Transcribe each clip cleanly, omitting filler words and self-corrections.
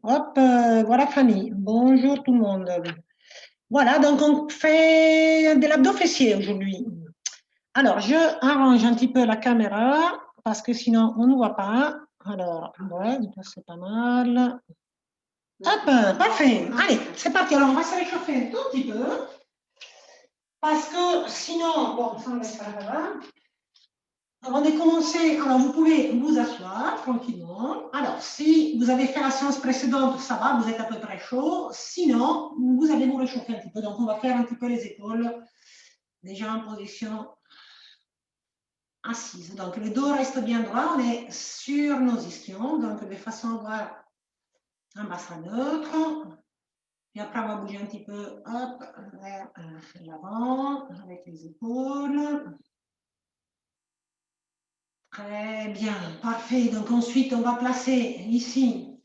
Hop, voilà Fanny. Bonjour tout le monde. Voilà, donc on fait de l'abdos fessier aujourd'hui. Alors, je arrange un petit peu la caméra parce que sinon on ne voit pas. Alors, ouais, c'est pas mal. Hop, parfait. Allez, c'est parti. Alors, on va se réchauffer un tout petit peu parce que sinon, bon, ça on laisse pas là. Avant de commencer, alors vous pouvez vous asseoir tranquillement. Alors, si vous avez fait la séance précédente, ça va, vous êtes à peu près chaud. Sinon, vous allez vous réchauffer un petit peu. Donc, on va faire un petit peu les épaules, déjà en position assise. Donc, le dos reste bien droit, on est sur nos ischions, donc de façon à avoir un bassin neutre. Puis après, on va bouger un petit peu, hop, vers l'avant, avec les épaules. Très bien, parfait. Donc ensuite, on va placer ici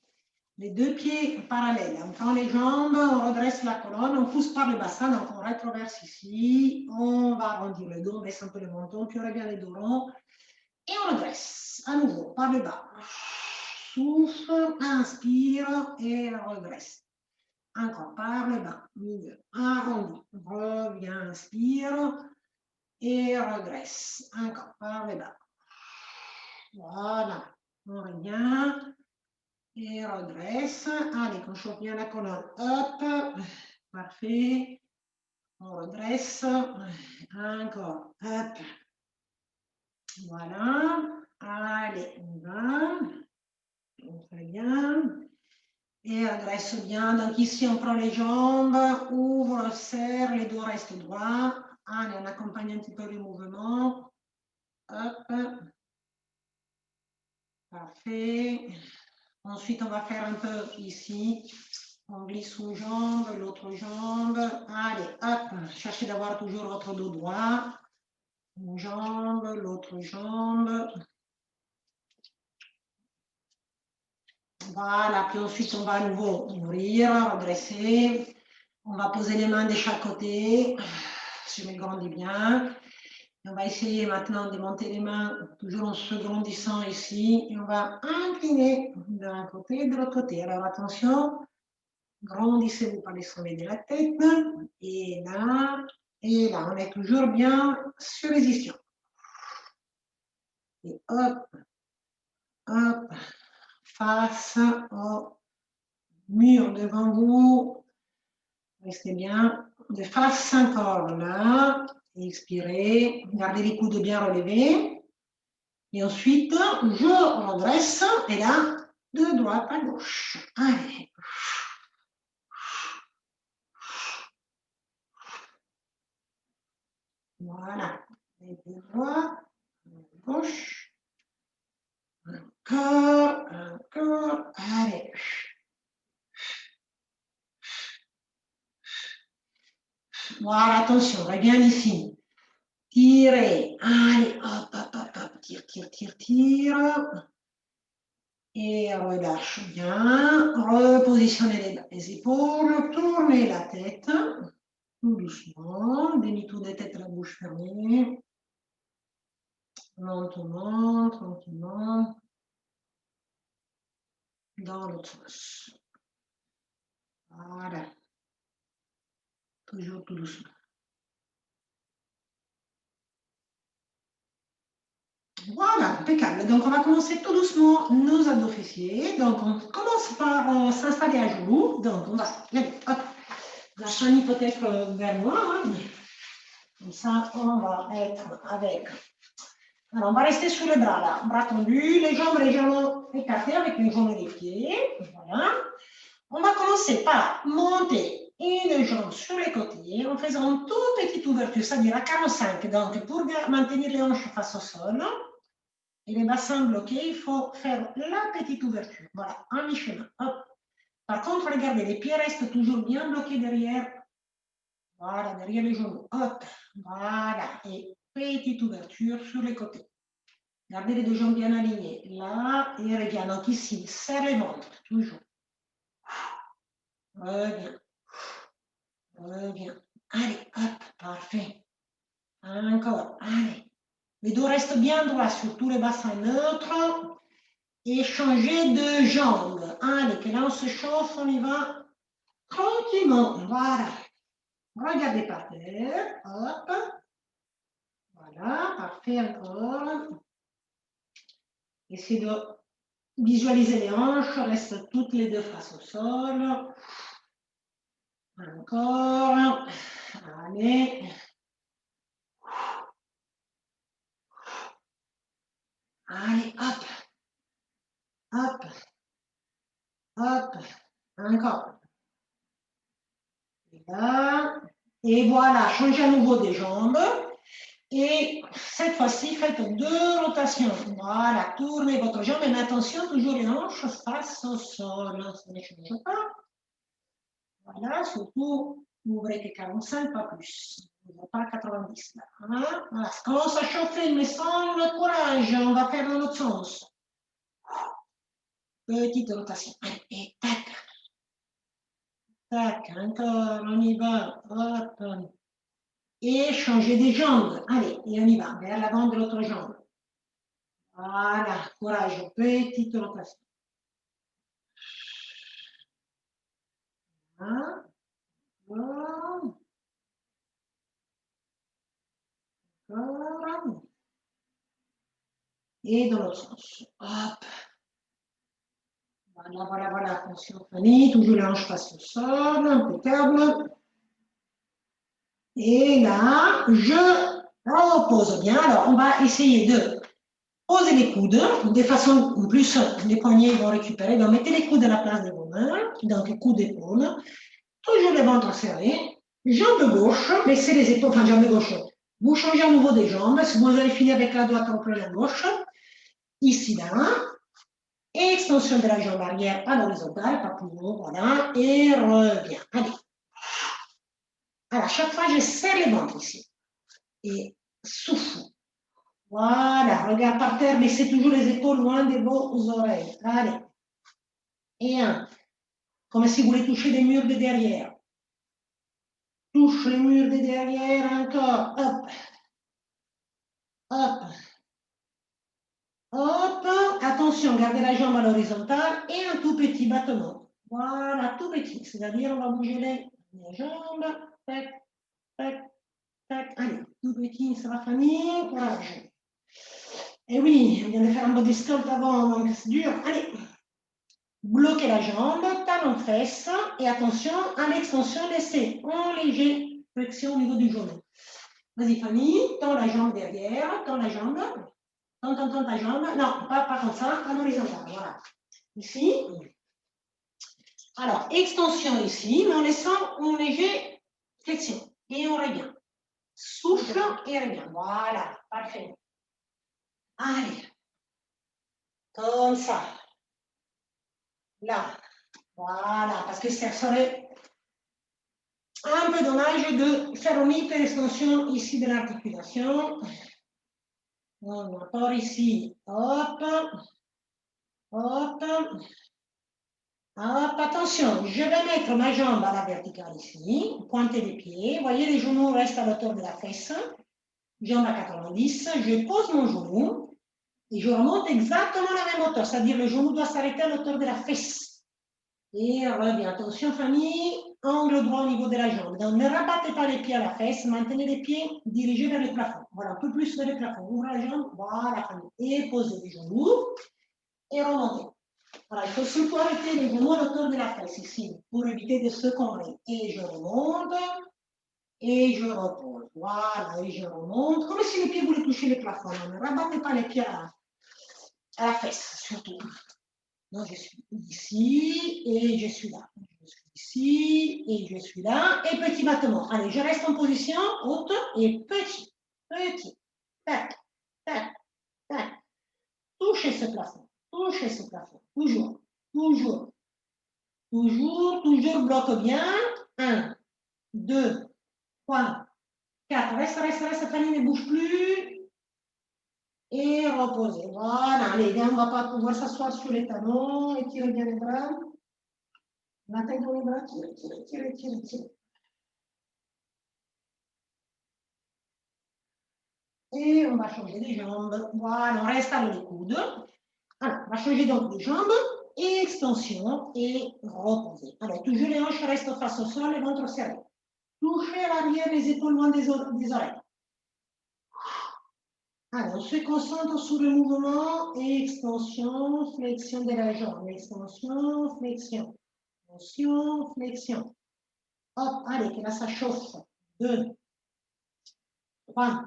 les deux pieds parallèles. On prend les jambes, on redresse la colonne, on pousse par le bassin, donc on rétroverse ici. On va arrondir le dos, on baisse un peu le menton, puis on revient les dos ronds. Et on redresse à nouveau par le bas. Souffle, inspire et redresse. Encore par le bas, milieu, arrondi. Reviens, inspire et redresse. Encore par le bas. Voilà, on revient et redresse. Allez, qu'on chauffe bien la colonne. Hop, parfait. On redresse. Encore, hop. Voilà. Allez, on va. Très bien. Et redresse bien. Donc ici, on prend les jambes, ouvre, serre, les dos restent droits. Allez, on accompagne un petit peu le mouvement. Hop. Parfait. Ensuite, on va faire un peu ici. On glisse une jambe, l'autre jambe. Allez, hop, cherchez d'avoir toujours votre dos droit. Une jambe, l'autre jambe. Voilà, puis ensuite, on va à nouveau ouvrir, redresser. On va poser les mains de chaque côté. Je me grandis bien. Et on va essayer maintenant de monter les mains, toujours en se grandissant ici. Et on va incliner d'un côté et de l'autre côté. Alors attention, grandissez-vous par les sommets de la tête. Et là, on est toujours bien sur les ischions. Et hop, hop, face au mur devant vous. Restez bien de face encore là. Expirez, gardez les coudes bien relevés. Et ensuite, je redresse et là, de droite à gauche. Allez. Voilà. Et de droite à gauche. Encore, encore. Allez. Voilà, attention, reviens ici. Tirez. Allez, hop, hop, hop, hop. Tire, tire, tire, tire. Et relâche bien. Repositionnez les épaules. Tournez la tête. Tout doucement. Demi-tour de tête, la bouche fermée. Lentement, tranquillement. Dans l'autre sens. Voilà. Toujours tout doucement. Voilà, impeccable. Donc, on va commencer tout doucement nos abdos fessiers. Donc, on commence par s'installer à genoux. Donc, on va, allez, hop, la chenille peut-être vers moi. Hein. Comme ça, on va être avec. Alors, on va rester sur les bras là, bras tendus, les jambes légèrement écartées avec les jambes des pieds. Voilà. On va commencer par monter une jambe sur les côtés en faisant une toute petite ouverture, c'est-à-dire à 45. Donc, pour maintenir les hanches face au sol et les bassins bloqués, il faut faire la petite ouverture. Voilà, en mi-chemin. Par contre, regardez, les pieds restent toujours bien bloqués derrière. Voilà, derrière les genoux. Hop, voilà. Et petite ouverture sur les côtés. Gardez les deux jambes bien alignées. Là, et reviens. Donc ici, serre les ventres, toujours. Reviens. Reviens. Allez, hop, parfait. Encore, allez. Les dos restent bien droits, surtout les bassins neutres. et changer de jambe. Allez, que là on se chauffe, on y va tranquillement. Voilà. Regardez par terre. Hop. Voilà, parfait encore. Essayez de visualiser les hanches, restent toutes les deux face au sol. Encore. Allez. Allez, hop. Hop. Hop. Encore. Et là. Et voilà, changez à nouveau des jambes. Et cette fois-ci, faites 2 rotations. Voilà, tournez votre jambe, mais attention, toujours les hanches face au sol. Ça ne change pas. Voilà, surtout, n'ouvrez que 45, pas plus. Pas 90 là. Hein? Voilà, ça commence à chauffer, mais sans le courage, on va faire dans l'autre sens. Petite rotation. Allez, et tac. Tac, encore, on y va. Hop. Et changer des jambes. Allez, et on y va, vers l'avant de l'autre jambe. Voilà, courage, petite rotation. Voilà. Voilà. Et dans l'autre sens. Hop. Voilà, voilà, voilà. Attention, Fanny, toujours les hanches face au sol, impeccable. Et là, je repose bien. Alors, on va essayer de poser les coudes de façon plus les poignets vont récupérer. Donc, mettez les coudes à la place de vos mains. Donc, coudes d'épaule. Toujours le ventre serré. Jambe gauche, baissez les épaules, enfin, jambe gauche. Vous changez à nouveau des jambes. Si vous avez fini avec la droite, reprenez la gauche. Ici, là. Extension de la jambe arrière à l'horizontale, pas plus haut, voilà. Et reviens. Allez. Alors, chaque fois, je serre les ventres ici. Et souffle. Voilà, regarde par terre, laissez toujours les épaules loin de vos oreilles. Allez. Et un. Comme si vous voulez toucher les murs de derrière. Touche les murs de derrière encore. Hop. Hop. Hop. Attention, gardez la jambe à l'horizontale et un tout petit battement. Voilà, tout petit. C'est-à-dire, on va bouger les jambes. Tac, tac, tac. Allez, tout petit, ça va Fanny. Courage. Et oui, on vient de faire un body sculpt avant, donc c'est dur. Allez. Bloquez la jambe, talon fesse et attention à l'extension, laissez en léger flexion au niveau du genou. Vas-y Fanny, tends la jambe derrière, tends la jambe, tends ta jambe, non, pas comme ça, à l'horizontale, voilà. Ici, alors extension ici, mais en laissant en léger flexion et on revient. Souffle et revient, voilà, parfait. Allez, comme ça, là, voilà, parce que ça serait un peu dommage de faire une hyperextension ici de l'articulation. On part ici, hop, hop, hop, attention, je vais mettre ma jambe à la verticale ici, pointer des pieds, vous voyez les genoux restent à l'auteur de la fesse, jambe à 90, je pose mon genou et je remonte exactement la même hauteur, c'est-à-dire le genou doit s'arrêter à l'auteur de la fesse. Et revient. Attention, famille, angle droit au niveau de la jambe. Donc, ne rabattez pas les pieds à la fesse, maintenez les pieds dirigés vers le plafond. Voilà, un peu plus vers le plafond. Ouvrez la jambe, voilà, famille. Et posez les genoux et remontez. Voilà, il faut surtout arrêter les genoux à l'auteur de la fesse ici pour éviter de se combrer. Et je remonte et je repose. Voilà, et je remonte. Comme si les pieds voulaient toucher le plafond. Ne rabattez pas les pieds à la fesse, surtout. Donc, je suis ici et je suis là. Je suis ici et je suis là. Et petit battement. Allez, je reste en position haute et petit. Petit. Tac, tac, tac. Touchez ce plafond. Touchez ce plafond. Toujours. Toujours. Toujours. Toujours. Bloque bien. 1, 2, 3, 4. Reste, reste, reste. Fanny ne bouge plus. Et reposer. Voilà. Allez, on ne va pas pouvoir s'asseoir sur les talons. Étirez bien les bras. La tête dans les bras, tire, tire, tire, tire, tire. Et on va changer les jambes. Voilà, on reste avec les coudes. Alors, on va changer donc les jambes, extension et reposer. Alors, toujours les hanches restent face au sol, le ventre serré. Touchez à l'arrière, les épaules loin des oreilles. Alors, on se concentre sur le mouvement, extension, flexion de la jambe, extension, flexion, extension, flexion. Hop, allez, que là, ça chauffe. 2, 3,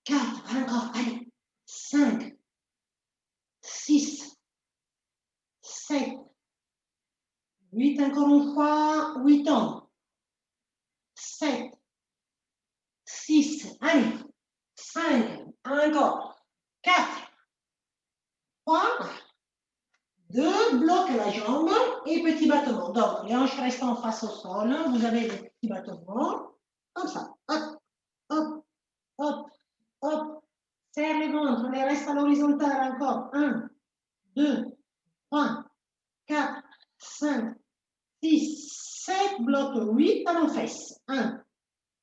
4, encore, allez, 5, 6, 7, 8, encore une fois, 8 ans. 7, 6, allez, 5, encore, 4, 3, 2, bloque la jambe et petit battement. Donc, les hanches restent en face au sol, vous avez les petits battements, comme ça, hop, hop, hop, hop, serre les ventres, les restes à l'horizontale encore, 1, 2, 3, 4, 5, 6, 7, bloque 8, talons fesses, 1.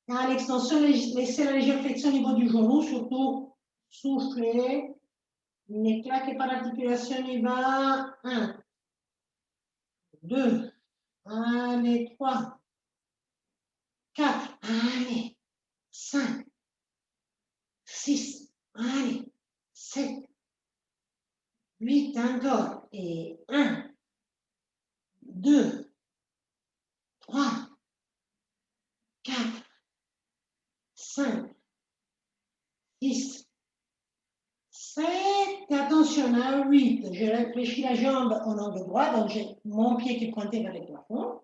À l'extension, laissez la légère flexion au niveau du genou, surtout soufflez, ne claquez pas l'articulation, il va, 1, 2, allez, 3, 4, allez, 5, 6, allez, 7, 8, encore, et 1, 2, 3, 4, 5, 6, 7, attention, à 8, je réfléchis la jambe en angle droit, donc j'ai mon pied qui est pointé vers le plafond,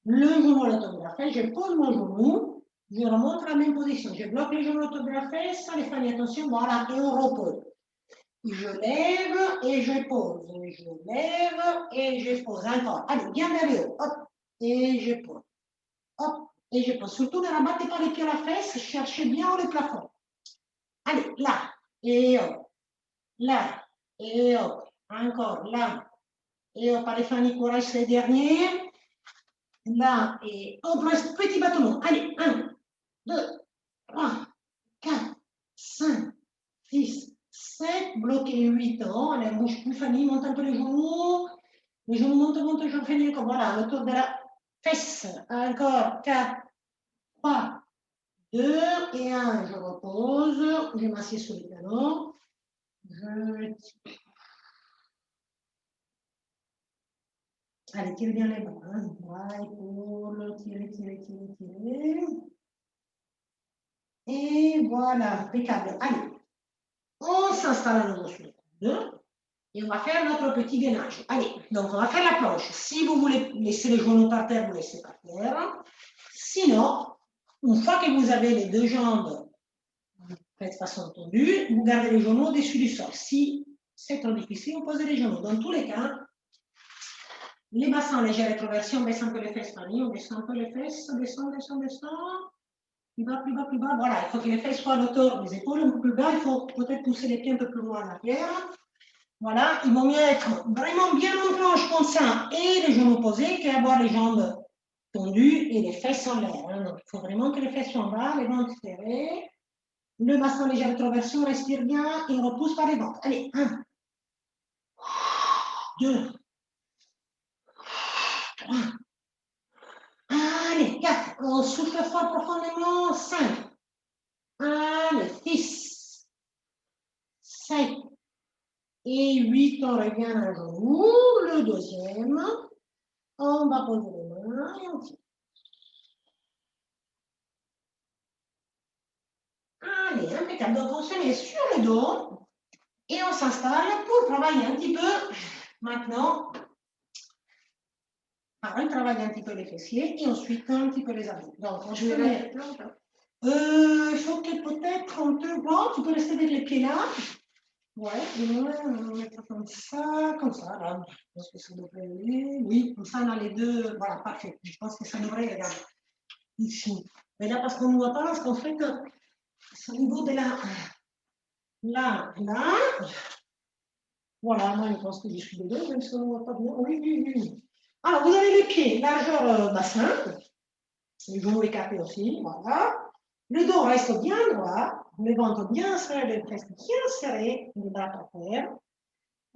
le genou à l'autographe, je pose mon genou, je remonte à la même position, je bloque les genoux à l'autographe, ça les familles, attention, voilà, et on repose. Je lève et je pose, je lève et je pose, encore, allez, bien vers le haut, hop, et je pose, hop, et je pose, surtout ne rabattez pas les pieds à la fesse, cherchez bien le plafond, allez, là, et hop, là, et hop, encore, là, et hop, allez, Fanny, courage, c'est le dernier, là, et hop, reste petit battement, allez, 1, 2, 3, 4, 5, 6, 7, bloquez 8 ans, allez, bouge plus, Fanny, monte un peu les genoux montent, je finis encore, voilà, autour de la fesse, encore, 4, 3, 2 et 1, je repose, je m'assieds sur le piano, allez, tirez bien les bras, bras, épaules, tirez, tirez, tirez, tirez, et voilà, impeccable, allez, on s'installe à nouveau sur le coude, et on va faire notre petit gainage. Allez, donc on va faire la planche. Si vous voulez laisser les genoux par terre, vous laissez par terre. Sinon, une fois que vous avez les deux jambes faites de façon tendue, vous gardez les genoux au-dessus du sol. Si c'est trop difficile, vous posez les genoux. Dans tous les cas, les bassins en légère rétroversion, on baisse un peu les fesses, Fanny, on descend un peu les fesses, descend, descend, descend. Plus bas, plus bas, plus bas. Voilà, il faut que les fesses soient à l'auteur des épaules, un peu plus bas. Il faut peut-être pousser les pieds un peu plus loin en arrière. Voilà, il vaut mieux être vraiment bien en planche comme ça et les genoux posés qu'avoir les jambes tendues et les fesses en l'air. Hein. Donc, il faut vraiment que les fesses soient en bas, les ventres serrés. Le bassin légère rétroversion, respire bien et on repousse par les ventres. Allez, 1, 2, 3, allez, 4, on souffle fort profondément, 5, allez, 6, 7 et 8, on revient à genoux, le deuxième, on va poser les mains et on tire. Allez, impeccable. Donc, on se met sur le dos et on s'installe pour travailler un petit peu maintenant. On travaille un petit peu les fessiers et ensuite un petit peu les abdos. Donc, on se met. Il faut que peut-être on te voit. Tu peux rester avec les pieds là. Ouais, on va mettre comme ça, là. Je pense que ça devrait aller. Oui, comme ça, on a les deux. Voilà, parfait. Je pense que ça devrait aller ici. Mais là, parce qu'on ne voit pas, parce qu'en fait, c'est au niveau de la. Là, là. Voilà, moi, je pense que je suis dedans, même si on ne voit pas bien. Oui, oui, oui. Alors, vous avez les pieds, largeur bassin. Les genoux écartés aussi, voilà. Le dos reste bien droit, le ventre bien serré, les fesses bien serrées, les bras par terre.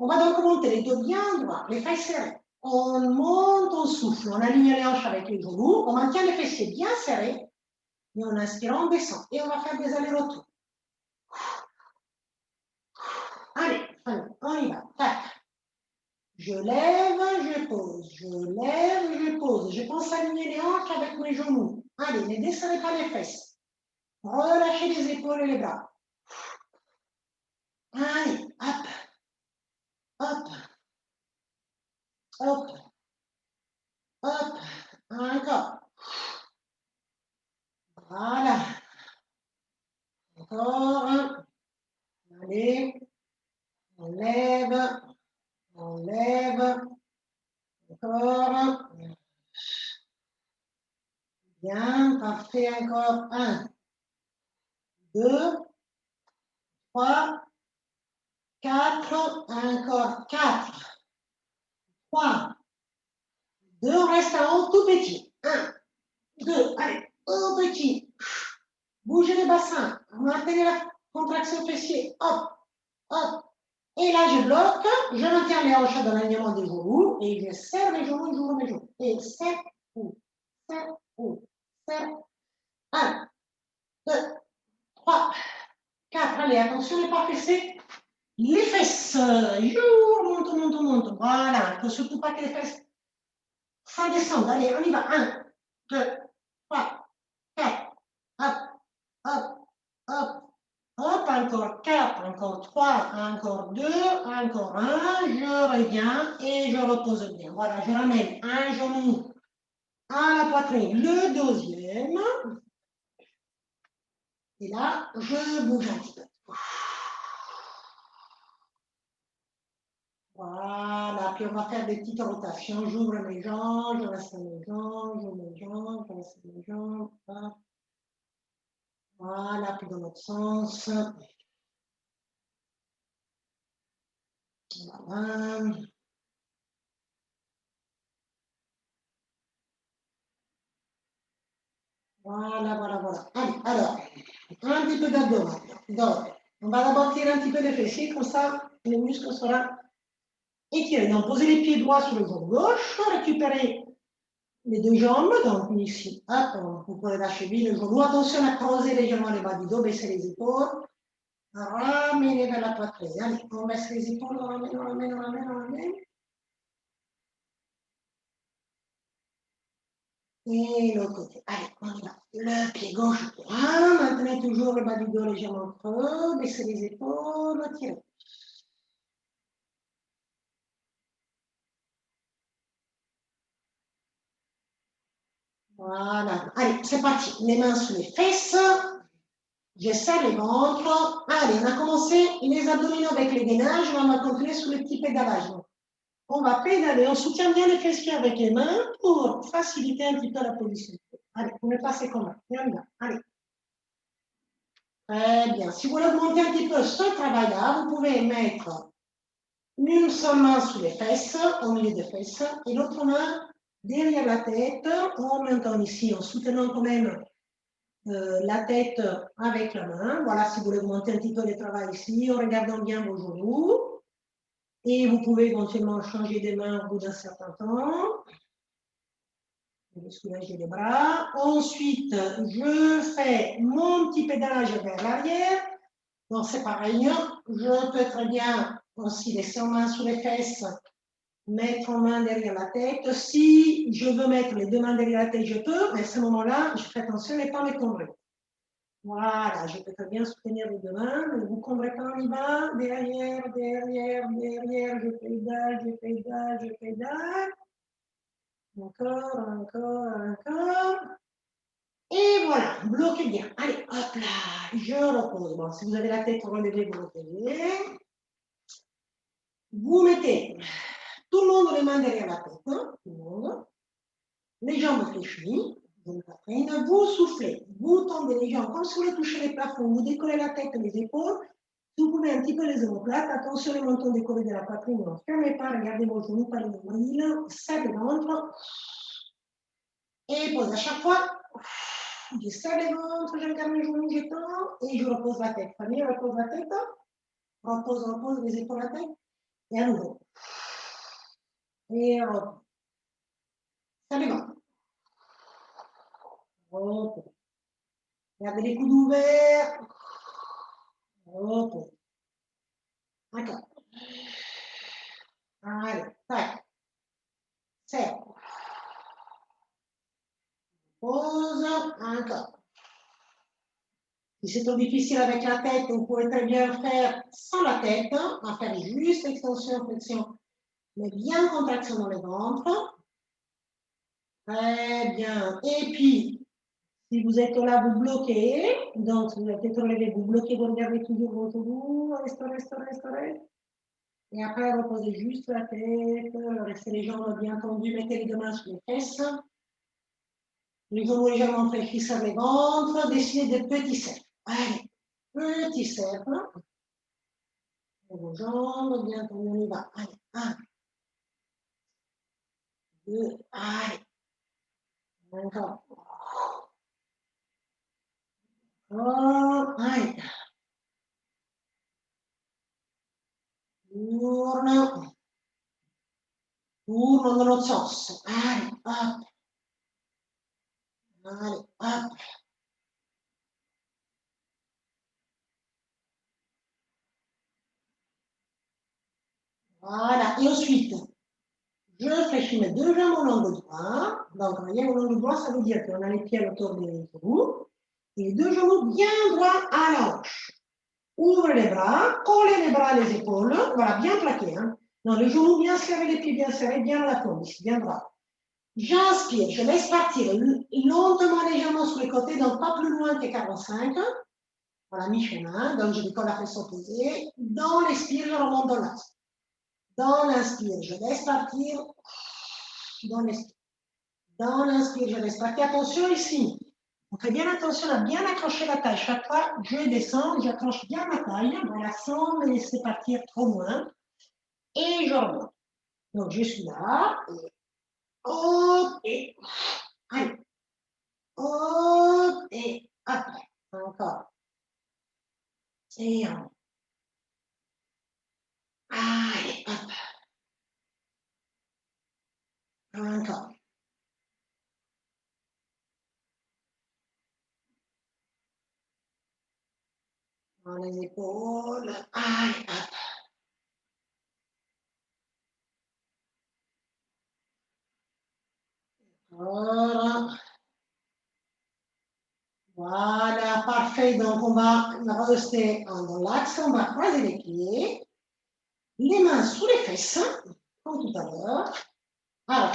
On va donc monter les dos bien droits, les fesses serrées. On monte, on souffle, on aligne les hanches avec les genoux, on maintient les fessiers bien serrés, et on inspire, on descend. Et on va faire des allers-retours. Allez, on y va. Tac. Je lève, je pose, je lève, je pose. Je pense à aligner les hanches avec mes genoux. Allez, ne descendez pas les fesses. Relâchez les épaules et les bras. Allez, hop, hop, hop, hop. Encore. Voilà. Encore un. Allez, on lève, on lève. Encore. Bien, parfait. Encore un, deux, trois, quatre. Encore quatre, trois, deux. Reste en haut tout petit. Un, deux, allez, au petit. Bougez les bassins. Maintenez la contraction fessier. Hop, hop. Et là, je bloque. Je maintiens les hanches dans l'alignement des genoux. Et je serre mes genoux, j'ouvre mes genoux. Et serre, ou, serre, ou, serre. Un, deux, trois, quatre. Allez, attention, ne pas fesser les fesses. Monte, monte, monte. Voilà. Il ne faut surtout pas que les fesses ça descende. Allez, on y va. Un, deux, trois, quatre. Hop, hop, hop. Hop, encore 4, encore 3, encore 2, encore un. Je reviens et je repose bien. Voilà, je ramène un genou à la poitrine, le deuxième. Et là, je bouge un petit peu. Voilà, puis on va faire des petites rotations. J'ouvre mes jambes, je reste mes jambes, j'ouvre mes jambes, je reste mes jambes. Voilà, puis dans l'autre sens. Voilà. Voilà, voilà, voilà. Allez, alors, un petit peu d'abdomen. Donc, on va d'abord tirer un petit peu les fessiers, comme ça, les muscles seront étirés. Donc, posez les pieds droits sur le genou gauche, récupérez les deux jambes, donc ici, hop, vous pouvez lâcher vite le genou. Attention à creuser légèrement les bas du dos, baisser les épaules, ramener vers la poitrine. Allez, on baisse les épaules, on ramène, on ramène, on ramène, on ramène. Et l'autre côté. Allez, on y va. Le pied gauche droit. Maintenez toujours le bas du dos légèrement creux. Baissez les épaules. Tirez. Voilà. Allez, c'est parti. Les mains sous les fesses. Je serre les ventres. Allez, on a commencé les abdominaux avec les gainages. On va continuer sous les petits pédalages. On va pédaler. On soutient bien les fessiers avec les mains pour faciliter un petit peu la position. Allez, on est passé comme ça. Et on y va. Allez. Très bien. Si vous voulez augmenter un petit peu ce travail-là, vous pouvez mettre une seule main sous les fesses, au milieu des fesses, et l'autre main derrière la tête, en même temps ici, en soutenant quand même la tête avec la main. Voilà, si vous voulez augmenter un petit peu le travail ici, en regardant bien vos genoux. Et vous pouvez éventuellement changer de main au bout d'un certain temps. Je vais soulager les bras. Ensuite, je fais mon petit pédalage vers l'arrière. Donc, c'est pareil. Je peux très bien aussi laisser en main sous les fesses, mettre en main derrière la tête. Si je veux mettre les deux mains derrière la tête, je peux, mais à ce moment-là, je fais attention à ne pas m'écombrer. Voilà, je peux très bien soutenir les deux mains, ne vous combrez pas, on y va. Derrière, derrière, derrière, je pédale, je pédale, je pédale. Encore, encore, encore. Et voilà, bloquez bien. Allez, hop là, je repose. Bon, si vous avez la tête relevée, vous relevez. Vous mettez tout le monde les mains derrière la tête, hein, tout le monde. Les jambes fléchies, vous soufflez, vous tendez les jambes comme si vous voulez toucher les plafonds, vous décollez la tête et les épaules. Si vous pouvez un petit peu les omoplates, attention les mentons décollés de la poitrine, ne fermez pas, regardez vos genoux, pas les nombrils, serrez le ventre. Et pose à chaque fois. Je serre les ventres, je regarde mes genoux, j'étends et je repose la tête. Famille, repose la tête. Repose, repose les épaules à la tête. Et à nouveau. Et on repart. Ça démarre. Ok. Gardez les coudes ouverts. Ok. D'accord. Allez, tac. Serre. Pose. Encore. Si c'est trop difficile avec la tête, vous pouvez très bien faire sans la tête, à faire juste extension, flexion, mais bien contraction dans le ventre. Très bien. Et puis, si vous êtes là, vous bloquez. Donc, si vous êtes relevé, vous bloquez, vous regardez toujours votre bout. Restaurez. Et après, reposez juste la tête. Restez les jambes bien tendues. Mettez les deux mains sur les fesses. Les genoux légèrement fléchis sur les ventres. Dessinez des petits cercles. Allez, petits cercles. Vos jambes bien tendues. On y va. Allez, 1, 2, allez. Encore. Oh, allez. Tourne. Tourne dans l'autre sens. Allez, hop. Allez, hop. Voilà. Et ensuite, je fléchis mes deux jambes au long du bras. Donc, vous voyez, au long du bras, ça veut dire qu'on a les pieds autour des genoux. Et les deux genoux bien droits à la hanche. Ouvre les bras, collez les bras à les épaules. Voilà, bien plaqué. Hein. Non, les genoux bien serrés, les pieds bien serrés, bien à la paume, ici, bien droit. J'inspire, je laisse partir lentement, légèrement sur les côtés, donc pas plus loin que 45. Voilà, mi-chemin. Donc, je décolle la fesse opposée. Dans l'expire, je remonte dans l'axe. Dans l'inspire, je laisse partir. Dans l'expire. Dans l'inspire, je laisse partir. Attention ici. On fait bien attention à bien accrocher la taille. Chaque fois, je descends, j'accroche bien ma taille. Voilà, sans me laisser partir trop loin. Et je remonte. Donc, je suis là. Et hop, et allez. Hop, et hop. Encore. Et on. Allez, hop. Encore. Dans les épaules. Allez, hop. Voilà. Voilà, parfait. Donc, on va rester dans l'axe. On va croiser les pieds. Les mains sous les fesses, comme tout à l'heure. Alors,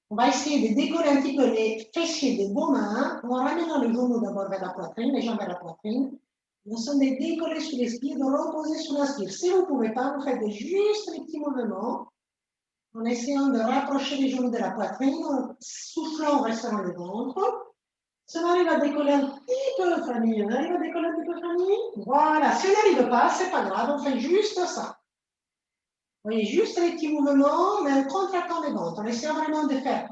on va essayer de décoller un petit peu les fessiers des vos mains en ramenant les genoux d'abord vers la poitrine, les jambes vers la poitrine. Nous sommes décollés sur l'expire, de reposer sur l'inspire. Si vous ne pouvez pas, vous faites juste les petits mouvements en essayant de rapprocher les genoux de la poitrine, en soufflant, en restant le ventre. Si on arrive à décoller un petit peu, famille, on arrive à décoller un petit peu, famille. Voilà, si on n'y arrive pas, c'est pas grave, on fait juste ça. Vous voyez, juste les petits mouvements, mais en contractant les ventres. On essaie vraiment de faire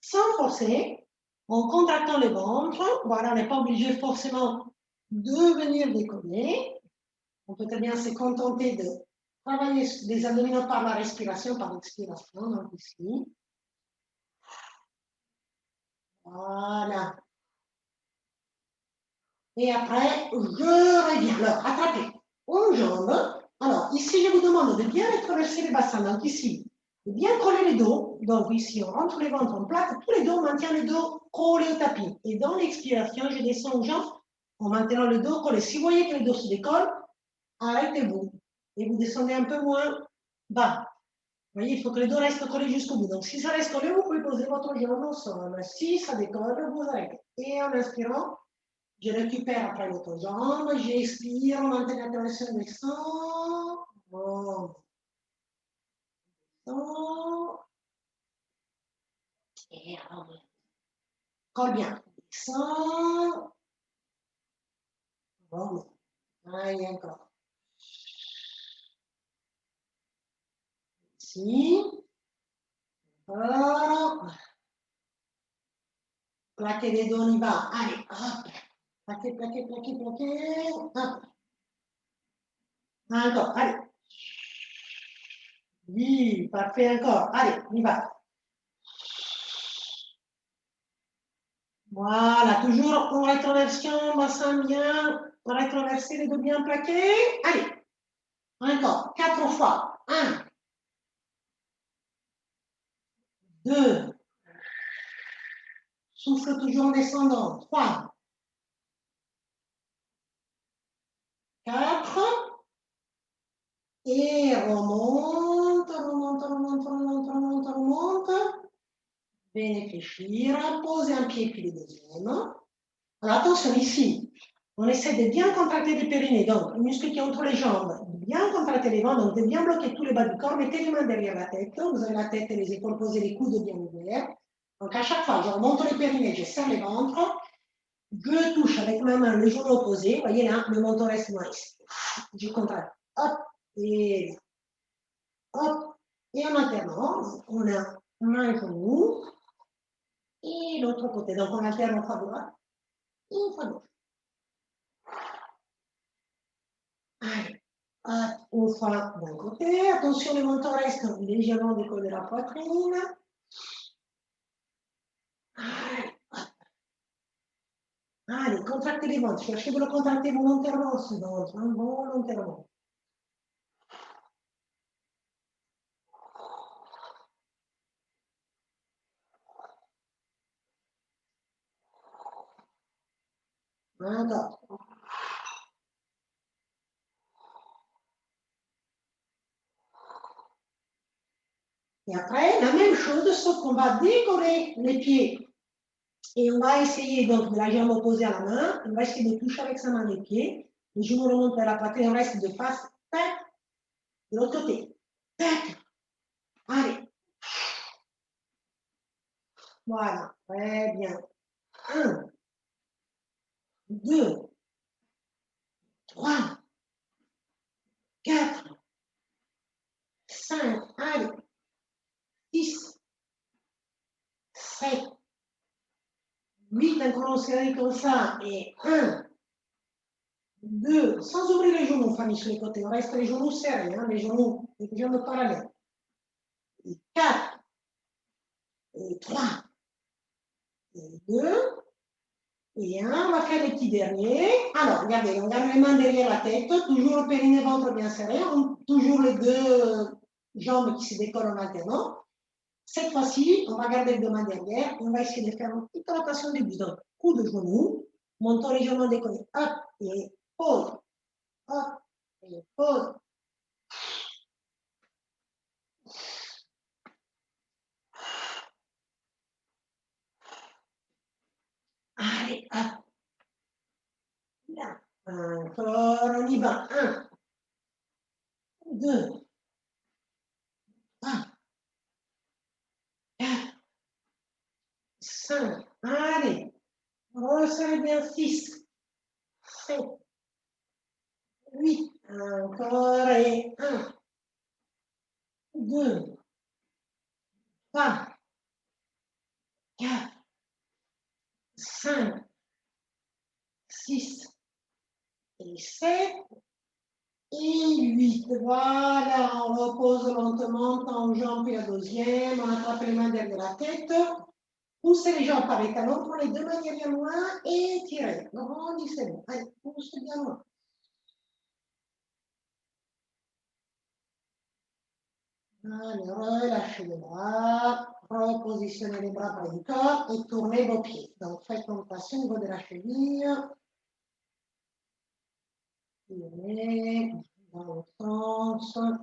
sans forcer, en contractant les ventres. Voilà, on n'est pas obligé forcément de venir décoller. On peut très bien se contenter de travailler les abdominaux par la respiration, par l'expiration, donc ici. Voilà. Et après, je reviens. Alors, attrapez une jambe. Alors, ici, je vous demande de bien traverser les bassins. Donc, ici, de bien coller les dos. Donc, ici, on rentre les ventres, on plaque tous les dos, on maintient le dos collé au tapis. Et dans l'expiration, je descends aux jambes en maintenant le dos collé. Si vous voyez que le dos se décolle, arrêtez-vous. Et vous descendez un peu moins bas. Vous voyez, il faut que le dos reste collé jusqu'au bout. Donc, si ça reste collé, vous pouvez poser votre jambe au sol. Si ça décolle, vous arrêtez. Et en inspirant, je récupère après l'autre jambe, j'expire, on maintient la tension du sang. Bon. Et colle bien. Descend. Bon. Allez, encore. Ici. Voilà. Plaquez les dos, on y va. Allez, hop. Plaquez. Hop. Encore, allez. Oui, parfait encore. Allez, on y va. Voilà, toujours en rétroversion, bassin bien rétroversé, les dos bien plaqués. Allez, encore, 4 fois. 1, 2, souffle toujours en descendant. 3, 4, et remonte, remonte, remonte, remonte, remonte, remonte. Bien réfléchir, poser un pied puis le deuxième. Alors attention ici, on essaie de bien contracter les périnées, donc le muscle qui est entre les jambes, bien contracter les vents, donc de bien bloquer tous les bas du corps, mettez les mains derrière la tête, vous avez la tête et les épaules posées, les coudes bien ouverts. Donc à chaque fois, je remonte les périnées, je serre les ventres, je touche avec ma main le genou opposé, vous voyez là, le menton reste moins ici. Je contracte, hop, et hop, et en alternance, on a main genou, et l'autre côté, donc on alterne une fois droite, et une fois gauche. Allez, hop, une fois d'un côté. Attention, le menton reste légèrement décollé de la poitrine. Allez, hop. Allez, contractez les ventres. Cherchez de le contracter volontairement ce ventre, hein, volontairement. Encore. Et après, la même chose, sauf qu'on va décoller les pieds. Et on va essayer donc de la jambe opposée à la main. On va essayer de toucher avec sa main les pieds. Les genoux remontent vers la poitrine. On reste de face. Tac. De l'autre côté. Tac. Allez. Voilà. Très bien. 1, 2, 3, 4, 5, allez, 6, 7, 8, encore on serré comme ça, et 1, 2, sans ouvrir les genoux, famille, sur les côtés, on reste les genoux serrés, hein, les genoux, les jambes parallèles, et 4, et 3, et 2, et 1, on va faire les petits derniers. Alors, regardez, on garde les mains derrière la tête, toujours le périnée ventre bien serré, toujours les deux jambes qui se décollent en alternant. Cette fois-ci, on va garder les deux mains derrière et on va essayer de faire une petite rotation du buste. Donc, coup de genou, menton légèrement décollé, hop, et pause, hop, et pause. Allez, hop, là. Encore, on y va. 1, 2, 3, 4, 5. Allez, resserrez bien 6, 7, 8. Encore, et 1, 2, 3, 4, 5, 6 et 7. Et 8. Voilà, on repose lentement, en jambe et la deuxième, on attrape les mains derrière la tête, poussez les jambes par les talons, prenez les deux mains derrière moi et tirez. Grandissez-vous. Allez, poussez bien loin. Allez, relâchez les bras, repositionnez les bras près du corps et tournez vos pieds. Donc faites rotation au niveau de la cheville. Tournez dans le sens.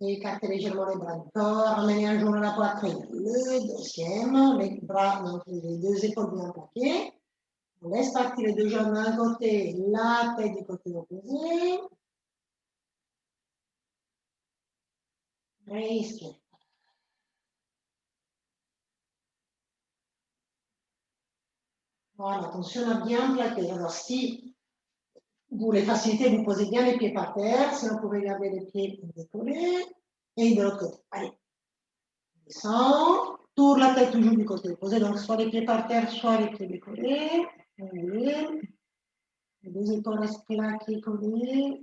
Écartez légèrement les bras du corps, ramenez un genou à la poitrine. Le deuxième, les bras, donc les deux épaules bien plaquées. On laisse partir les deux jambes d'un côté, la tête du côté opposé. Respire. Voilà, attention à bien plaquer. Alors, si vous voulez faciliter, vous posez bien les pieds par terre. Si vous pouvez garder les pieds décollés. Et de l'autre côté. Allez. Descend. Tourne la tête toujours du côté opposé. Donc, soit les pieds par terre, soit les pieds décollés. Allez. Les épaules restent plaquées, collées.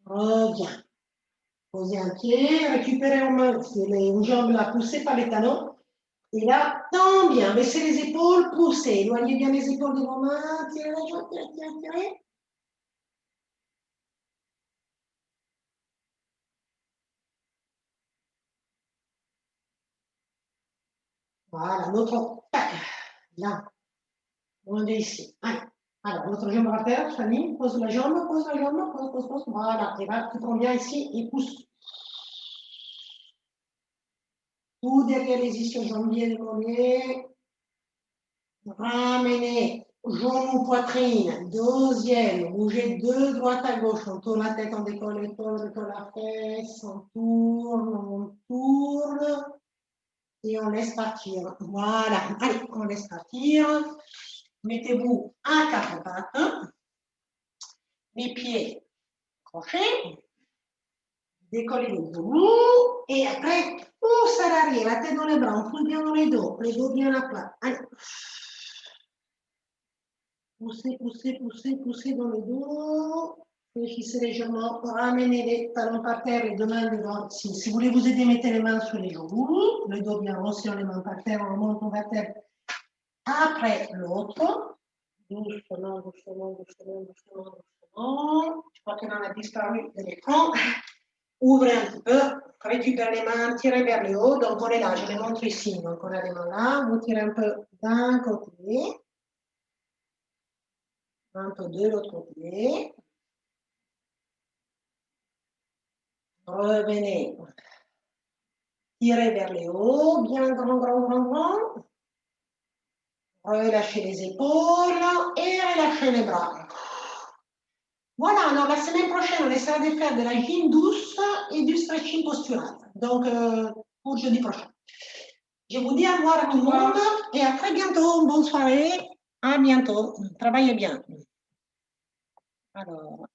Reviens. Posez un pied, récupérez en main une jambe là, poussée par les talons. Et là, tends bien, baissez les épaules, poussez. Éloignez bien les épaules de vos mains. Tirez, tirez, tirez, tirez. Voilà, notre. Tac. Là. On est ici. Allez. Alors, notre jambe par terre, Fanny, pose la jambe, pose la jambe, pose, pose, pose. Voilà. Et là, tu prends bien ici et pousse. Tout derrière les ischio-jambiers de mollet. Ramenez. Genou, poitrine. Deuxième. Bougez de droite à gauche. On tourne la tête, on décolle l'épaule, on décolle la fesse. On tourne, on tourne. Et on laisse partir. Voilà. Allez, on laisse partir. Mettez-vous à quatre pattes. Les pieds crochés. Décollez les genoux. Et après, pousse à l'arrière. La tête dans les bras. On pousse bien dans les dos bien à plat. Allez. Poussez, poussez, poussez, poussez dans le dos. Réfléchissez légèrement. Ramenez les talons par terre, les deux mains devant. Si vous voulez vous aider, mettez les mains sur les genoux. Le dos bien rossi, on les mains par terre, on monte, on va terre. Après l'autre. Doucement, doucement, doucement, doucement, doucement. Je crois qu'elle en a disparu de l'écran. Ouvrez un petit peu. Récupérez les mains, tirez vers le haut. Donc on est là, je les montre ici. Donc on a les mains là. Vous tirez un peu d'un côté. Un peu de l'autre côté. Revenez. Tirez vers le haut, bien grand, grand, grand, grand. Relâchez les épaules et relâchez les bras. Voilà, alors la semaine prochaine, on essaiera de faire de la gym douce et du stretching postural. Donc, pour jeudi prochain. Je vous dis au revoir à tout le monde et à très bientôt. Bonne soirée. À bientôt. Travaillez bien. Alors.